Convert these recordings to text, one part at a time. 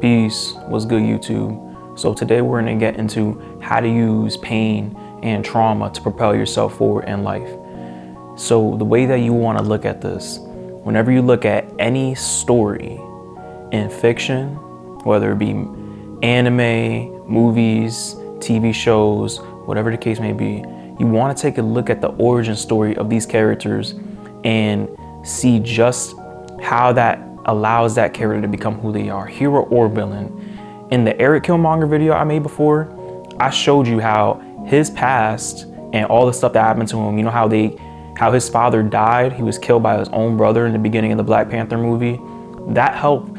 Peace. What's good, YouTube? So today we're going to get into how to use pain and trauma to propel yourself forward in life. So the way that you want to look at this, whenever you look at any story in fiction, whether it be anime, movies, TV shows, whatever the case may be, you want to take a look at the origin story of these characters and see just how that allows that character to become who they are, hero or villain. In the Eric Killmonger video I made before, I showed you how his past and all the stuff that happened to him, you know how his father died, he was killed by his own brother in the beginning of the Black Panther movie. That helped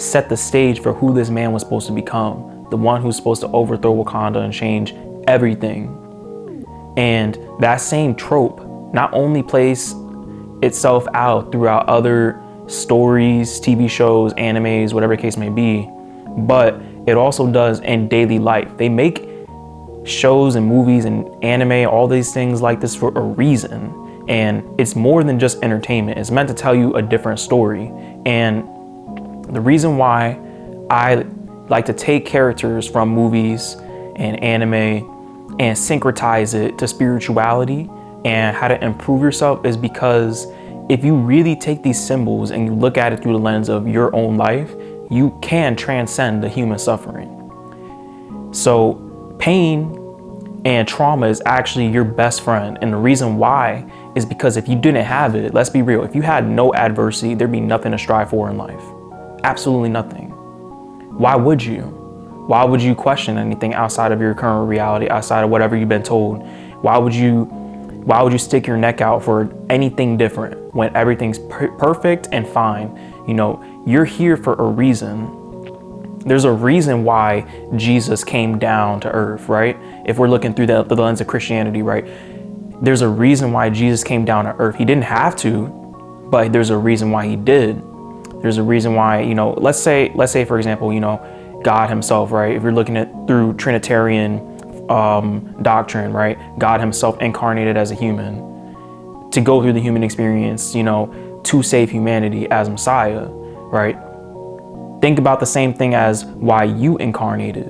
set the stage for who this man was supposed to become, the one who's supposed to overthrow Wakanda and change everything. And that same trope not only plays itself out throughout other stories, TV shows, animes, whatever the case may be, but it also does in daily life. They make shows and movies and anime, all these things like this for a reason. And it's more than just entertainment. It's meant to tell you a different story. And the reason why I like to take characters from movies and anime and syncretize it to spirituality and how to improve yourself is because if you really take these symbols and you look at it through the lens of your own life, you can transcend the human suffering. So pain and trauma is actually your best friend. And the reason why is because if you didn't have it, let's be real, if you had no adversity, there'd be nothing to strive for in life. Absolutely nothing. Why would you? Why would you question anything outside of your current reality, outside of whatever you've been told? Why would you stick your neck out for anything different when everything's perfect and fine? You know, you're here for a reason. There's a reason why Jesus came down to earth, right? If we're looking through the lens of Christianity, right? There's a reason why Jesus came down to earth. He didn't have to, but there's a reason why he did. There's a reason why, you know, let's say for example, you know, God himself, right? If you're looking at through Trinitarian doctrine, right? God himself incarnated as a human to go through the human experience, you know, to save humanity as Messiah, right? Think about the same thing as why you incarnated.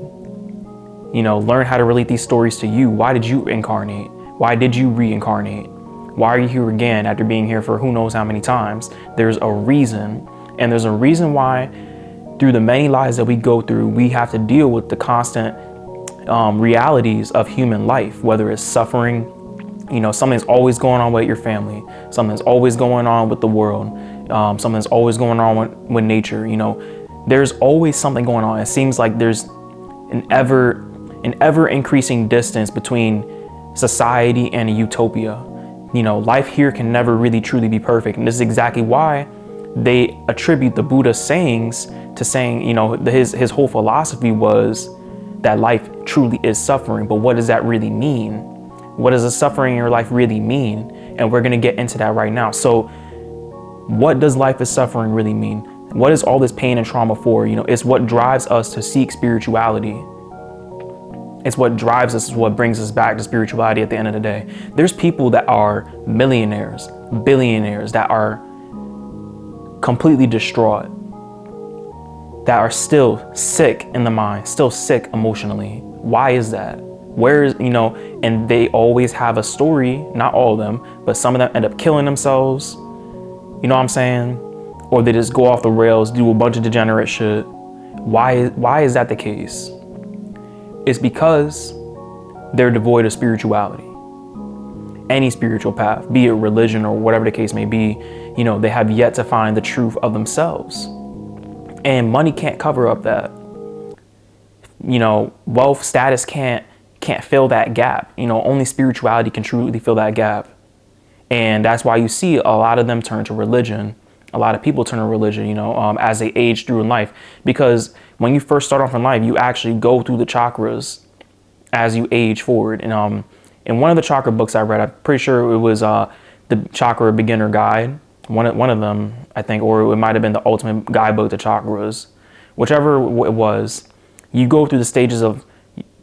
You know, learn how to relate these stories to you. Why did you incarnate? Why did you reincarnate? Why are you here again after being here for who knows how many times? There's a reason, and there's a reason why through the many lives that we go through, we have to deal with the constant realities of human life, whether it's suffering, you know, something's always going on with your family, something's always going on with the world, something's always going on with nature, you know, there's always something going on. It seems like there's an ever increasing distance between society and a utopia. You know, life here can never really truly be perfect. And this is exactly why they attribute the Buddha's sayings to saying, you know, his whole philosophy was that life truly is suffering. But what does that really mean? What does the suffering in your life really mean? And we're going to get into that right now. So what does life is suffering really mean? What is all this pain and trauma for? You know, it's what drives us to seek spirituality. It's what drives us, it's what brings us back to spirituality at the end of the day. There's people that are millionaires, billionaires, that are completely distraught, that are still sick in the mind, still sick emotionally. Why is that? Where is, you know, and they always have a story, not all of them, but some of them end up killing themselves. You know what I'm saying? Or they just go off the rails, do a bunch of degenerate shit. Why is that the case? It's because they're devoid of spirituality. Any spiritual path, be it religion or whatever the case may be, you know, they have yet to find the truth of themselves. And money can't cover up that. You know, wealth, status can't fill that gap. You know, only spirituality can truly fill that gap. And that's why you see a lot of them turn to religion. A lot of people turn to religion, you know, as they age through in life, because when you first start off in life, you actually go through the chakras as you age forward. And in one of the chakra books I read, I'm pretty sure it was the Chakra Beginner Guide, one of them, I think, or it might have been the Ultimate Guidebook to Chakras, whichever it was. You go through the stages of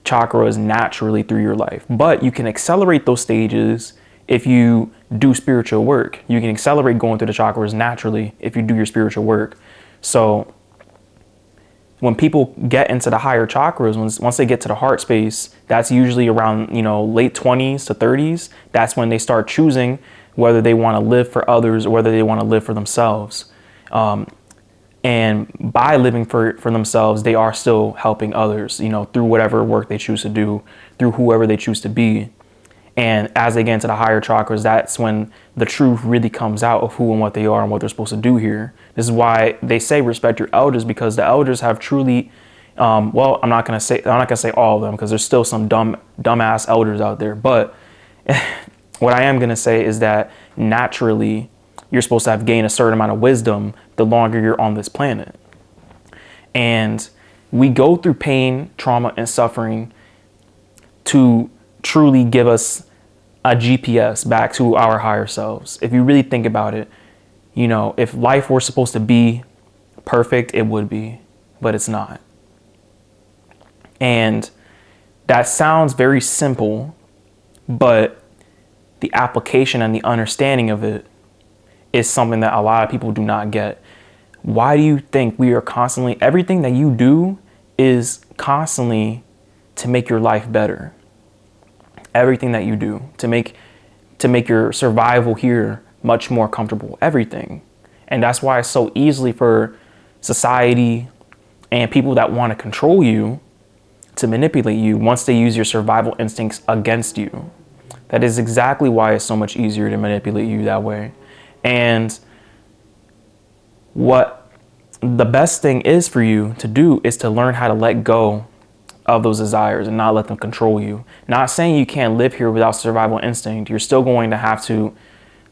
chakras naturally through your life, but you can accelerate those stages if you do spiritual work. You can accelerate going through the chakras naturally if you do your spiritual work. So when people get into the higher chakras, once they get to the heart space, that's usually around, late 20s to 30s. That's when they start choosing whether they want to live for others or whether they want to live for themselves. And by living for themselves, they are still helping others, through whatever work they choose to do, through whoever they choose to be. And as they get into the higher chakras, that's when the truth really comes out of who and what they are and what they're supposed to do here. This is why they say respect your elders, because the elders have truly, I'm not gonna say all of them, because there's still some dumbass elders out there. But what I am gonna say is that naturally, you're supposed to have gained a certain amount of wisdom the longer you're on this planet. And we go through pain, trauma, and suffering to truly give us a GPS back to our higher selves. If you really think about it, if life were supposed to be perfect, it would be, but it's not. And that sounds very simple, but the application and the understanding of it is something that a lot of people do not get. Why do you think we are constantly, everything that you do is constantly to make your life better? Everything that you do to make your survival here much more comfortable, everything. And that's why it's so easily for society and people that want to control you to manipulate you once they use your survival instincts against you. That is exactly why it's so much easier to manipulate you that way. And what the best thing is for you to do is to learn how to let go of those desires and not let them control you. Not saying you can't live here without survival instinct. You're still going to have to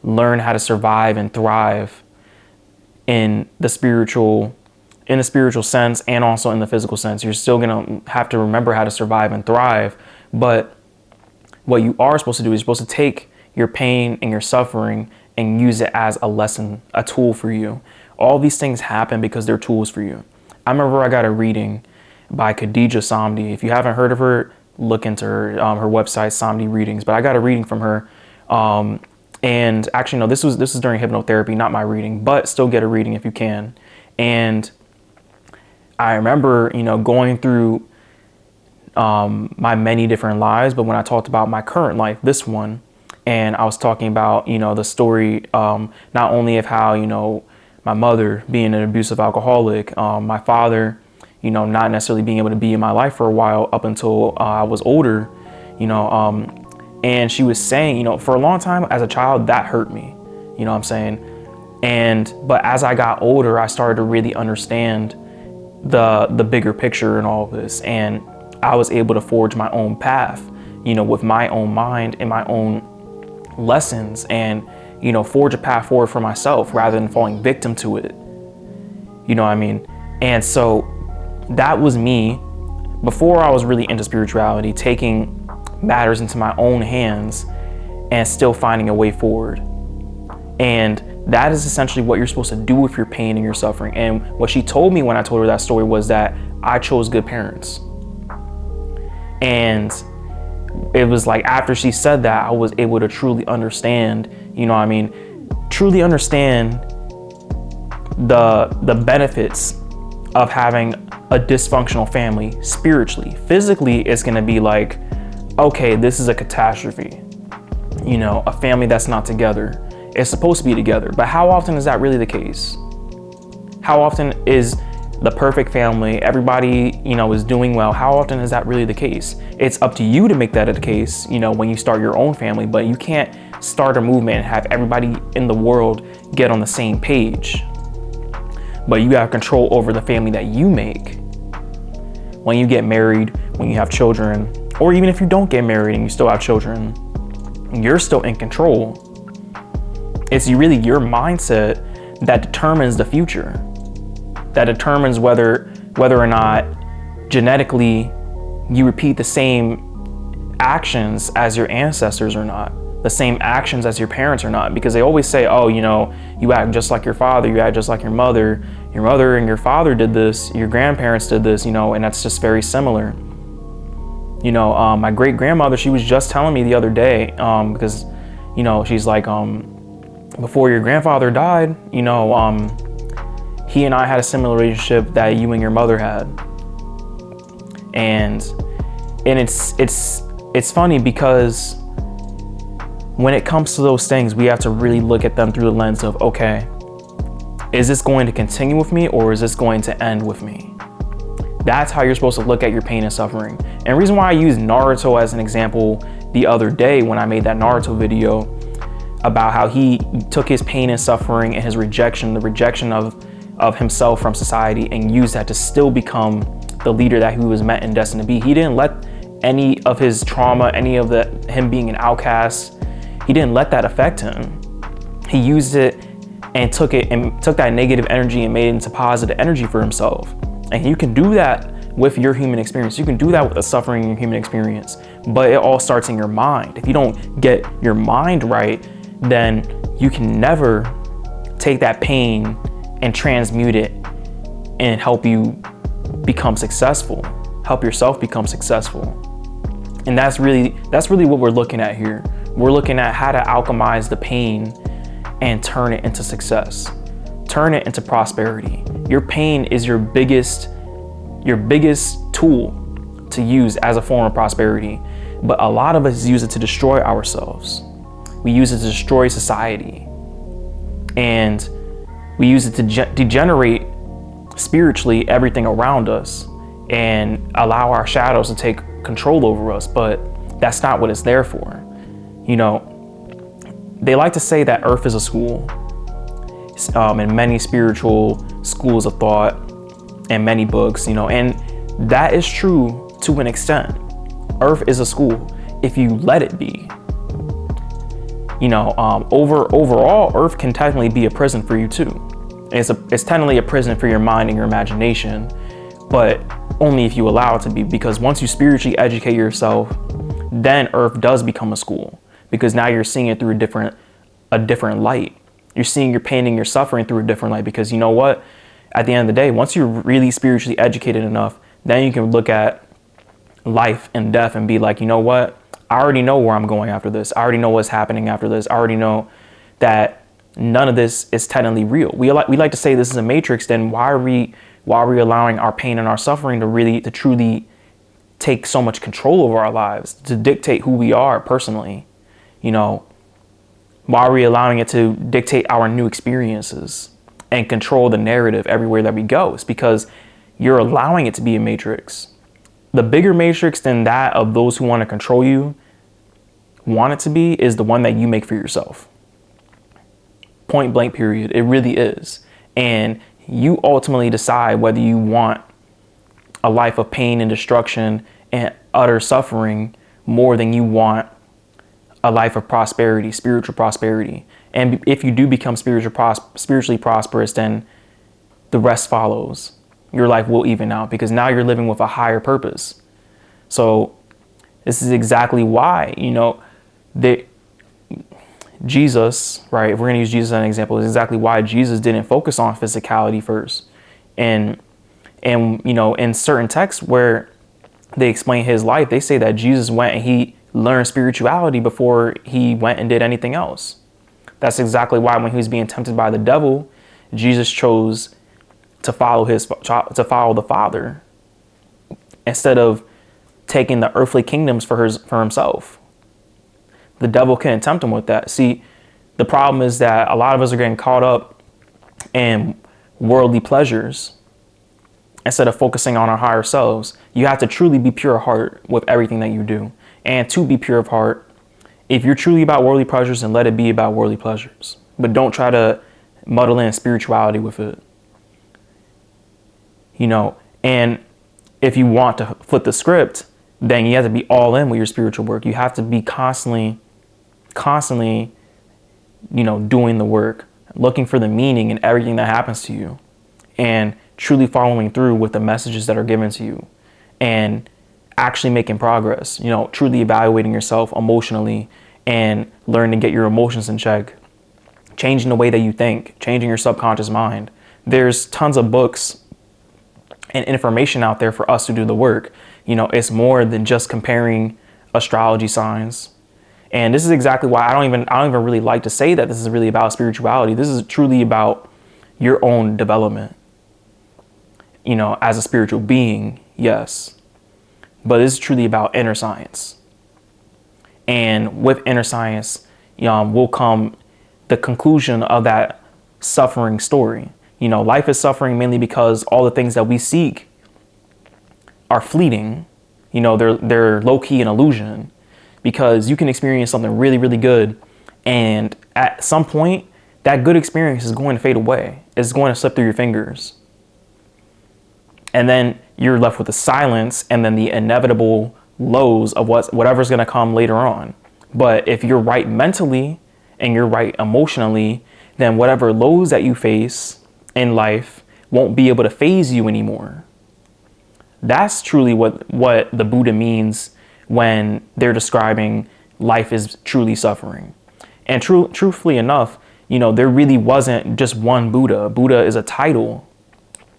learn how to survive and thrive in the spiritual sense and also in the physical sense. You're still going to have to remember how to survive and thrive. But what you are supposed to do is you're supposed to take your pain and your suffering and use it as a lesson, a tool for you. All these things happen because they're tools for you. I remember I got a reading by Khadija Samdi. If you haven't heard of her, look into her website, Samdi Readings. But I got a reading from her. And actually, no, this was during hypnotherapy, not my reading, but still get a reading if you can. And I remember, going through my many different lives, but when I talked about my current life, this one, and I was talking about, the story, not only of how, my mother being an abusive alcoholic, my father, not necessarily being able to be in my life for a while up until I was older, and she was saying, for a long time as a child, that hurt me, what I'm saying? But as I got older, I started to really understand the bigger picture and all of this. And I was able to forge my own path, with my own mind and my own lessons and, forge a path forward for myself rather than falling victim to it. And so that was me before I was really into spirituality, taking matters into my own hands and still finding a way forward. And that is essentially what you're supposed to do with your pain and your suffering. And what she told me when I told her that story was that I chose good parents. And it was like after she said that, I was able to truly understand, truly understand the benefits of having a dysfunctional family spiritually. Physically, it's going to be like, okay, this is a catastrophe. A family that's not together. It's supposed to be together, but how often is that really the case? How often is the perfect family, everybody, is doing well? How often is that really the case? It's up to you to make that a case, when you start your own family, but you can't start a movement and have everybody in the world get on the same page. But you have control over the family that you make. When you get married, when you have children, or even if you don't get married and you still have children, you're still in control. It's really your mindset that determines the future, that determines whether or not genetically you repeat the same actions as your ancestors or not, the same actions as your parents or not. Because they always say, oh, you act just like your father, you act just like your mother and your father did this, your grandparents did this, and that's just very similar. My great grandmother, she was just telling me the other day, because, she's like, before your grandfather died, he and I had a similar relationship that you and your mother had. And it's funny because when it comes to those things, we have to really look at them through the lens of, okay, is this going to continue with me or is this going to end with me? That's how you're supposed to look at your pain and suffering. And the reason why I used Naruto as an example the other day when I made that Naruto video about how he took his pain and suffering and his rejection, the rejection of himself from society, and used that to still become the leader that he was meant and destined to be. He didn't let any of his trauma, any of him being an outcast, he didn't let that affect him. He used it and took that negative energy and made it into positive energy for himself. And you can do that with your human experience. You can do that with the suffering in your human experience, but it all starts in your mind. If you don't get your mind right, then you can never take that pain and transmute it and help you become successful, help yourself become successful. And that's really what we're looking at here. We're looking at how to alchemize the pain and turn it into success, turn it into prosperity. Your pain is your biggest tool to use as a form of prosperity. But a lot of us use it to destroy ourselves. We use it to destroy society. And we use it to degenerate spiritually everything around us and allow our shadows to take control over us. But that's not what it's there for. You know, they like to say that Earth is a school. In many spiritual schools of thought and many books, you know, and that is true to an extent. Earth is a school if you let it be. You know, overall, Earth can technically be a prison for you too. It's technically a prison for your mind and your imagination, but only if you allow it to be, because once you spiritually educate yourself, then Earth does become a school, because now you're seeing it through a different light. You're seeing your pain and your suffering through a different light, because you know what? At the end of the day, once you're really spiritually educated enough, then you can look at life and death and be like, you know what? I already know where I'm going after this. I already know what's happening after this. I already know that none of this is technically real. We like to say this is a matrix. Then why are we allowing our pain and our suffering to truly take so much control over our lives, to dictate who we are personally? You know, why are we allowing it to dictate our new experiences and control the narrative everywhere that we go? It's because you're allowing it to be a matrix. The bigger matrix than that of those who want to control you want it to be is the one that you make for yourself. Point blank, period. It really is. And you ultimately decide whether you want a life of pain and destruction and utter suffering more than you want a life of prosperity, spiritual prosperity. And if you do become spiritually prosperous, then the rest follows. Your life will even out, because now you're living with a higher purpose. So this is exactly why, you know, Jesus, right? If we're going to use Jesus as an example, is exactly why Jesus didn't focus on physicality first. And you know, in certain texts where they explain his life, they say that Jesus went and he learned spirituality before he went and did anything else. That's exactly why when he was being tempted by the devil, Jesus chose to follow the Father instead of taking the earthly kingdoms for himself. The devil couldn't tempt him with that. See, the problem is that a lot of us are getting caught up in worldly pleasures instead of focusing on our higher selves. You have to truly be pure of heart with everything that you do. And to be pure of heart, if you're truly about worldly pleasures, then let it be about worldly pleasures. But don't try to muddle in spirituality with it. You know, and if you want to flip the script, then you have to be all in with your spiritual work. You have to be constantly, you know, doing the work, looking for the meaning in everything that happens to you, and truly following through with the messages that are given to you, and actually making progress, you know, truly evaluating yourself emotionally and learning to get your emotions in check, changing the way that you think, changing your subconscious mind. There's tons of books and information out there for us to do the work. You know, it's more than just comparing astrology signs. And this is exactly why I don't even really like to say that this is really about spirituality. This is truly about your own development. as a spiritual being, yes. But it's truly about inner science. And with inner science, will come the conclusion of that suffering story. Life is suffering mainly because all the things that we seek are fleeting. They're low-key an illusion, because you can experience something really, really good, and at some point, that good experience is going to fade away. It's going to slip through your fingers. And then you're left with the silence and then the inevitable lows of whatever's going to come later on. But if you're right mentally and you're right emotionally, then whatever lows that you face in life won't be able to faze you anymore. That's truly what the Buddha means when they're describing life is truly suffering. And truthfully enough, there really wasn't just one Buddha. Buddha is a title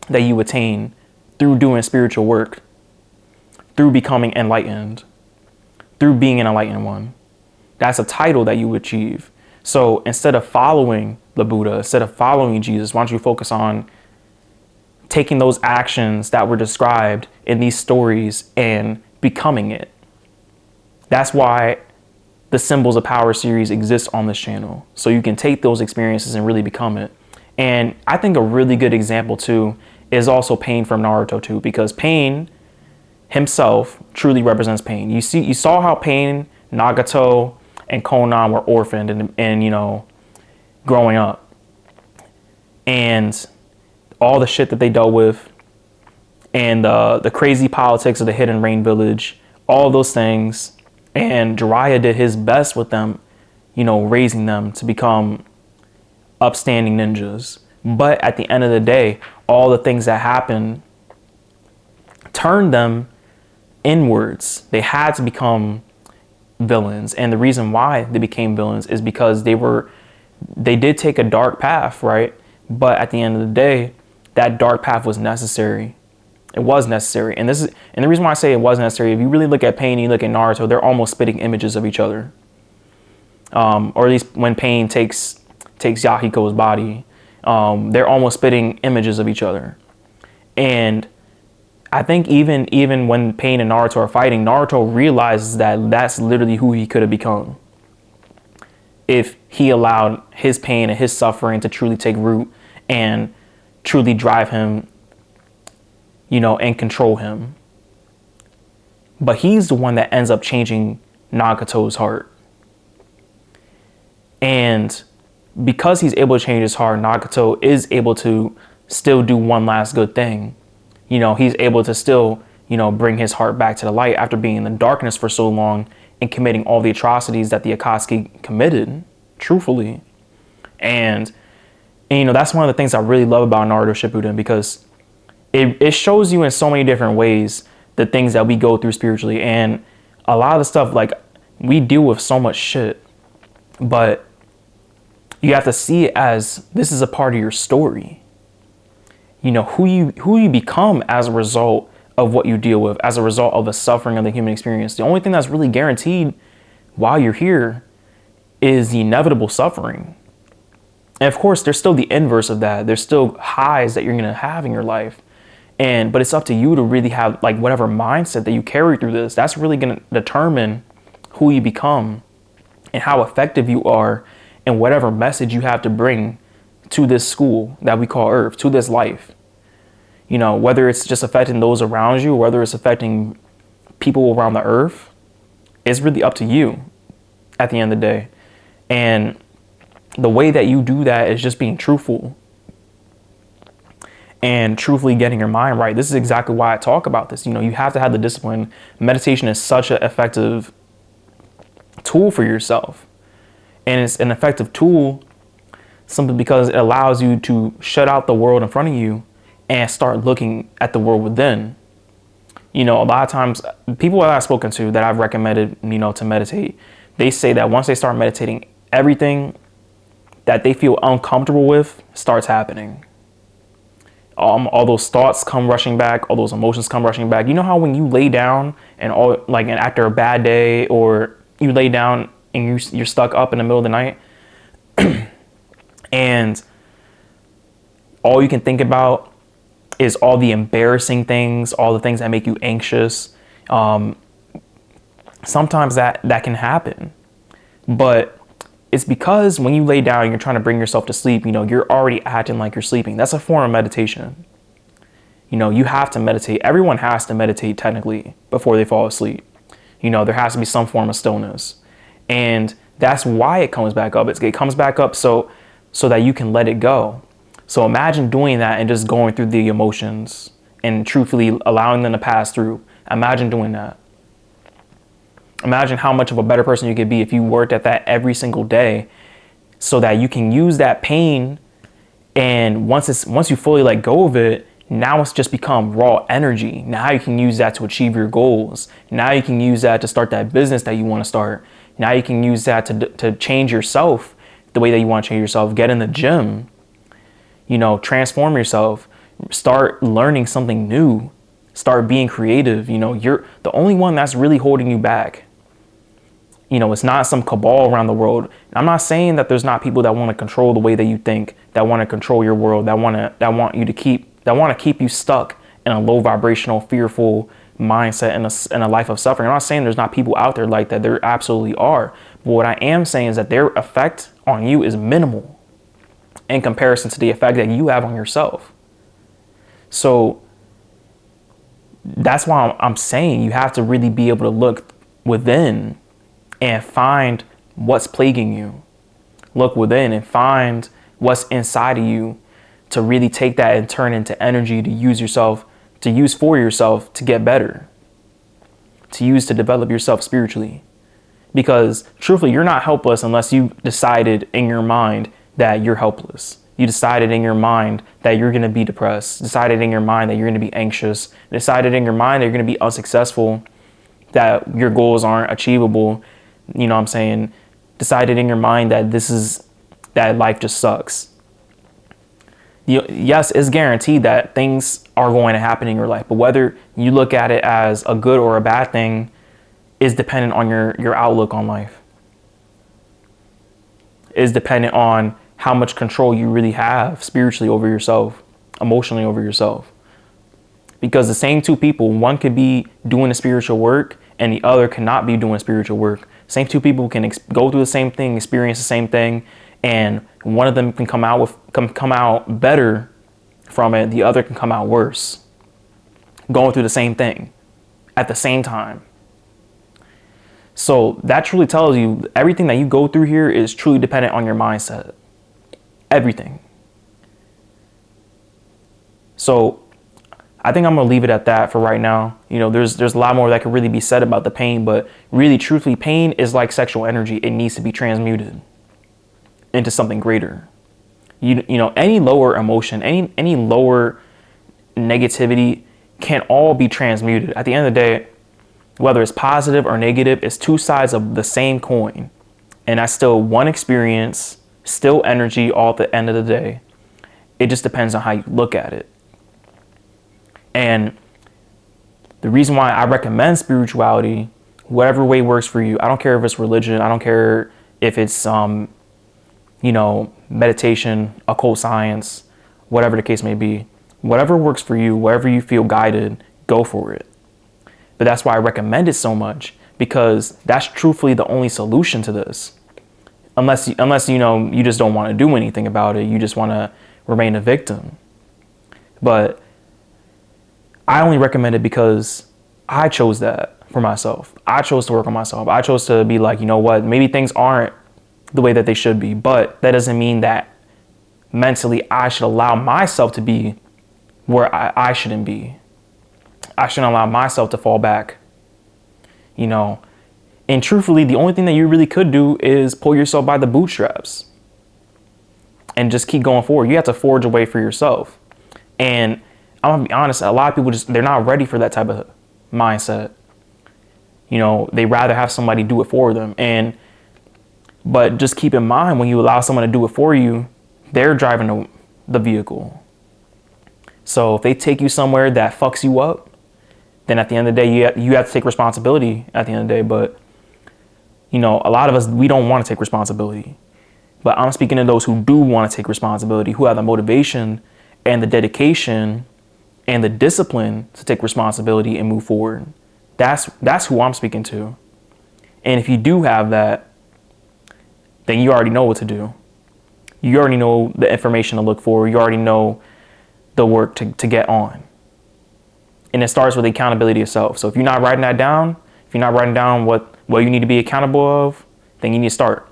that you attain through doing spiritual work, through becoming enlightened, through being an enlightened one. That's a title that you achieve. So instead of following the Buddha, instead of following Jesus, why don't you focus on taking those actions that were described in these stories and becoming it? That's why the Symbols of Power series exists on this channel. So you can take those experiences and really become it. And I think a really good example too is also Pain from Naruto too, because Pain himself truly represents pain. You saw how Pain, Nagato, and Konan were orphaned and growing up. And all the shit that they dealt with, and the crazy politics of the Hidden Rain Village, all those things. And Jiraiya did his best with them, raising them to become upstanding ninjas. But at the end of the day, all the things that happened turned them inwards. They had to become villains. And the reason why they became villains is because they did take a dark path, right? But at the end of the day, that dark path was necessary. It was necessary. And the reason why I say it was necessary, if you really look at Pain and you look at Naruto, they're almost spitting images of each other. Or at least when Pain takes Yahiko's body, they're almost spitting images of each other. And I think even when Pain and Naruto are fighting, Naruto realizes that that's literally who he could have become if he allowed his pain and his suffering to truly take root and truly drive him, and control him. But he's the one that ends up changing Nagato's heart. And because he's able to change his heart, Nagato is able to still do one last good thing. He's able to still, bring his heart back to the light after being in the darkness for so long and committing all the atrocities that the Akatsuki committed, truthfully. And that's one of the things I really love about Naruto Shippuden, because it shows you in so many different ways the things that we go through spiritually. And a lot of the stuff, like, we deal with so much shit, but you have to see it as this is a part of your story. Who you become as a result of what you deal with, as a result of the suffering of the human experience. The only thing that's really guaranteed while you're here is the inevitable suffering. And of course, there's still the inverse of that. There's still highs that you're going to have in your life. But it's up to you to really have, like, whatever mindset that you carry through this. That's really going to determine who you become and how effective you are and whatever message you have to bring to this school that we call Earth, to this life. Whether it's just affecting those around you, or whether it's affecting people around the Earth, it's really up to you at the end of the day. And the way that you do that is just being truthful and truthfully getting your mind right. This is exactly why I talk about this. You have to have the discipline. Meditation is such an effective tool for yourself. And it's an effective tool simply because it allows you to shut out the world in front of you and start looking at the world within. A lot of times, people that I've spoken to that I've recommended, to meditate, they say that once they start meditating, everything that they feel uncomfortable with starts happening. All those thoughts come rushing back, all those emotions come rushing back. You know how when you lay down and after a bad day, or you lay down and you're stuck up in the middle of the night and all you can think about is all the embarrassing things, all the things that make you anxious. Sometimes that can happen, but it's because when you lay down and you're trying to bring yourself to sleep, you're already acting like you're sleeping. That's a form of meditation. You have to meditate. Everyone has to meditate technically before they fall asleep. There has to be some form of stillness. And that's why it comes back up. It comes back up so that you can let it go. So imagine doing that and just going through the emotions and truthfully allowing them to pass through. Imagine doing that. Imagine how much of a better person you could be if you worked at that every single day, so that you can use that pain. And once you fully let go of it, now it's just become raw energy. Now you can use that to achieve your goals. Now you can use that to start that business that you want to start. Now you can use that to change yourself the way that you want to change yourself. Get in the gym, transform yourself, start learning something new, start being creative. You're the only one that's really holding you back. It's not some cabal around the world. I'm not saying that there's not people that want to control the way that you think, that want to control your world, that want to keep you stuck in a low vibrational, fearful mindset in a life of suffering. I'm not saying there's not people out there like that. There absolutely are. But what I am saying is that their effect on you is minimal in comparison to the effect that you have on yourself. So that's why I'm saying you have to really be able to look within and find what's plaguing you. Look within and find what's inside of you, to really take that and turn into energy to use for yourself to get better, to use to develop yourself spiritually. Because truthfully, you're not helpless unless you decided in your mind that you're helpless. You decided in your mind that you're going to be depressed, decided in your mind that you're going to be anxious, decided in your mind that you're going to be unsuccessful, that your goals aren't achievable. Decided in your mind that life just sucks. Yes, it's guaranteed that things are going to happen in your life, but whether you look at it as a good or a bad thing is dependent on your outlook on life. Is dependent on how much control you really have spiritually over yourself, emotionally over yourself. Because the same two people, one could be doing the spiritual work and the other cannot be doing spiritual work. Same two people can go through the same thing, experience the same thing, and one of them can come out better from it. The other can come out worse, going through the same thing at the same time. So that truly tells you everything that you go through here is truly dependent on your mindset. Everything. So I think I'm going to leave it at that for right now. There's a lot more that could really be said about the pain, but really, truthfully, pain is like sexual energy. It needs to be transmuted into something greater. Any lower emotion, any lower negativity can all be transmuted. At the end of the day, whether it's positive or negative, it's two sides of the same coin. And that's still one experience, still energy all at the end of the day. It just depends on how you look at it. And the reason why I recommend spirituality, whatever way works for you, I don't care if it's religion, I don't care if it's, meditation, occult science, whatever the case may be, whatever works for you, wherever you feel guided, go for it. But that's why I recommend it so much, because that's truthfully the only solution to this. Unless you just don't want to do anything about it, you just want to remain a victim. But I only recommend it because I chose that for myself. I chose to work on myself. I chose to be like, maybe things aren't the way that they should be, but that doesn't mean that mentally I should allow myself to be where I shouldn't be. I shouldn't allow myself to fall back, And truthfully, the only thing that you really could do is pull yourself by the bootstraps and just keep going forward. You have to forge a way for yourself. And I'm gonna be honest, a lot of people they're not ready for that type of mindset. They rather have somebody do it for them. But just keep in mind, when you allow someone to do it for you, they're driving the vehicle. So if they take you somewhere that fucks you up, then at the end of the day, you have to take responsibility at the end of the day. But, a lot of us, we don't want to take responsibility. But I'm speaking to those who do want to take responsibility, who have the motivation and the dedication and the discipline to take responsibility and move forward. That's who I'm speaking to. And if you do have that, then you already know what to do. You already know the information to look for. You already know the work to get on. And it starts with accountability itself. So if you're not writing that down, if you're not writing down what you need to be accountable of, then you need to start.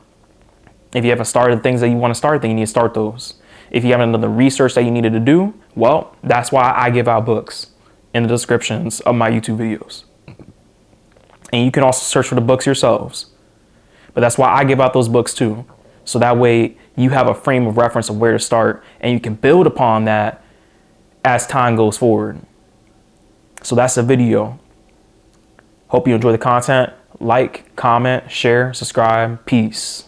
If you haven't started the things that you want to start, then you need to start those. If you haven't done the research that you needed to do, well, that's why I give out books in the descriptions of my YouTube videos. And you can also search for the books yourselves. But that's why I give out those books too. So that way you have a frame of reference of where to start, and you can build upon that as time goes forward. So that's the video. Hope you enjoy the content. Like, comment, share, subscribe. Peace.